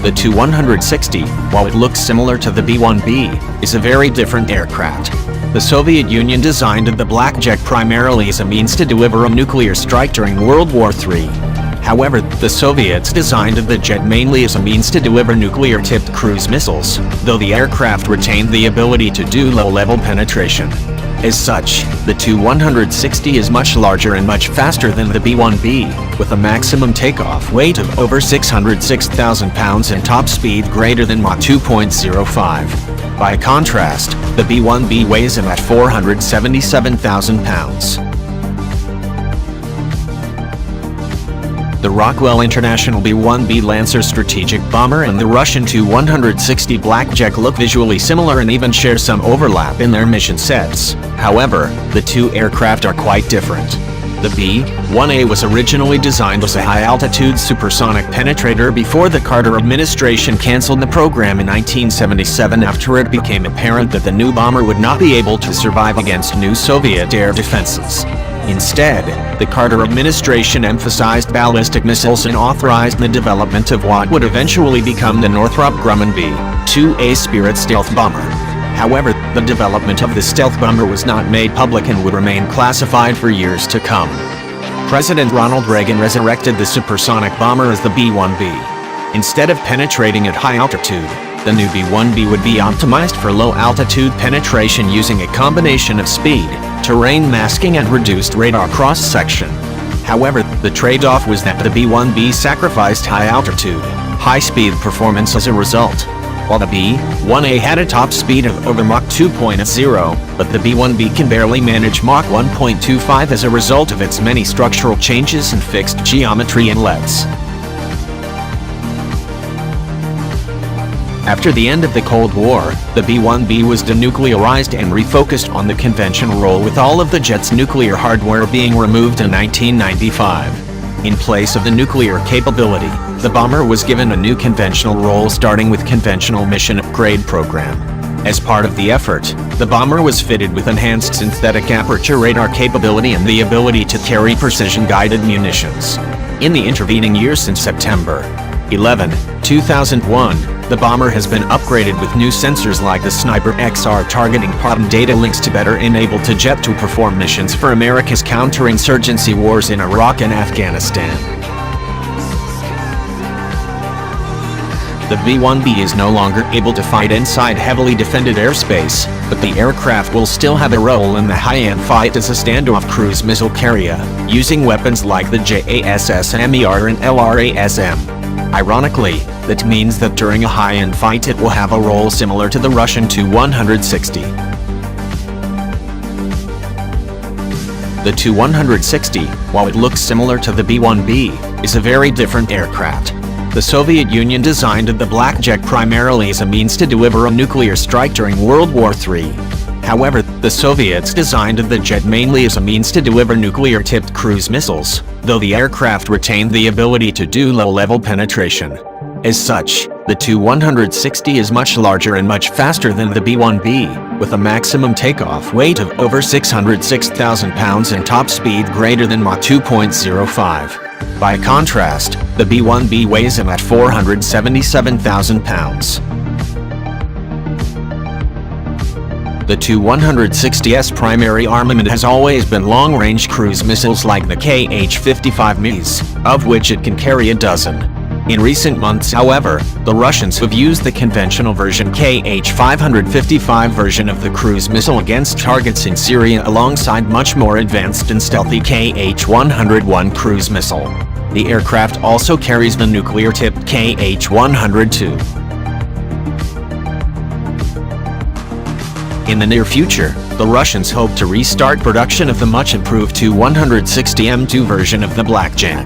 The Tu-160, while it looks similar to the B-1B, is a very different aircraft. The Soviet Union designed the Blackjack primarily as a means to deliver a nuclear strike during World War III. However, the Soviets designed the jet mainly as a means to deliver nuclear-tipped cruise missiles, though the aircraft retained the ability to do low-level penetration. As such, the Tu-160 is much larger and much faster than the B-1B, with a maximum takeoff weight of over 606,000 pounds and top speed greater than Mach 2.05. By contrast, the B-1B weighs about 477,000 pounds. The Rockwell International B-1B Lancer strategic bomber and the Russian Tu-160 Blackjack look visually similar and even share some overlap in their mission sets. However, the two aircraft are quite different. The B-1A was originally designed as a high-altitude supersonic penetrator before the Carter administration canceled the program in 1977 after it became apparent that the new bomber would not be able to survive against new Soviet air defenses. Instead, the Carter administration emphasized ballistic missiles and authorized the development of what would eventually become the Northrop Grumman B-2A Spirit stealth bomber. However, the development of the stealth bomber was not made public and would remain classified for years to come. President Ronald Reagan resurrected the supersonic bomber as the B-1B. Instead of penetrating at high altitude, the new B-1B would be optimized for low-altitude penetration using a combination of speed, terrain masking and reduced radar cross-section. However, the trade-off was that the B-1B sacrificed high-altitude, high-speed performance as a result. While the B-1A had a top speed of over Mach 2.0, but the B-1B can barely manage Mach 1.25 as a result of its many structural changes and fixed geometry inlets. After the end of the Cold War, the B-1B was denuclearized and refocused on the conventional role, with all of the jet's nuclear hardware being removed in 1995. In place of the nuclear capability, the bomber was given a new conventional role, starting with Conventional Mission Upgrade Program. As part of the effort, the bomber was fitted with enhanced synthetic aperture radar capability and the ability to carry precision-guided munitions. In the intervening years since September 11, 2001, the bomber has been upgraded with new sensors like the Sniper XR targeting pod and data links to better enable the jet to perform missions for America's counterinsurgency wars in Iraq and Afghanistan. The B-1B is no longer able to fight inside heavily defended airspace, but the aircraft will still have a role in the high-end fight as a standoff cruise missile carrier, using weapons like the JASSMER and LRASM. Ironically, that means that during a high-end fight it will have a role similar to the Russian Tu-160. The Tu-160, while it looks similar to the B-1B, is a very different aircraft. The Soviet Union designed the Blackjack primarily as a means to deliver a nuclear strike during World War III. However, the Soviets designed the jet mainly as a means to deliver nuclear-tipped cruise missiles, though the aircraft retained the ability to do low-level penetration. As such, the Tu-160 is much larger and much faster than the B-1B, with a maximum takeoff weight of over 606,000 pounds and top speed greater than Mach 2.05. By contrast, the B-1B weighs about 477,000 pounds. The Tu-160's primary armament has always been long-range cruise missiles like the Kh-55 Ms, of which it can carry a dozen. In recent months, however, the Russians have used the conventional version Kh-555 version of the cruise missile against targets in Syria alongside much more advanced and stealthy Kh-101 cruise missile. The aircraft also carries the nuclear-tipped Kh-102. In the near future, the Russians hope to restart production of the much-improved Tu-160M2 version of the Blackjack.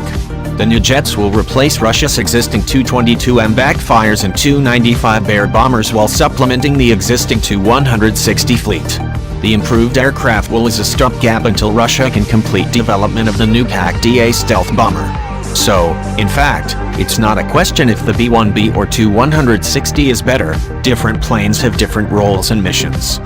The new jets will replace Russia's existing Tu-22M backfires and Tu-95 Bear bombers while supplementing the existing Tu-160 fleet. The improved aircraft will as a stopgap until Russia can complete development of the new PAC-DA stealth bomber. So, in fact, it's not a question if the B-1B or Tu-160 is better. Different planes have different roles and missions.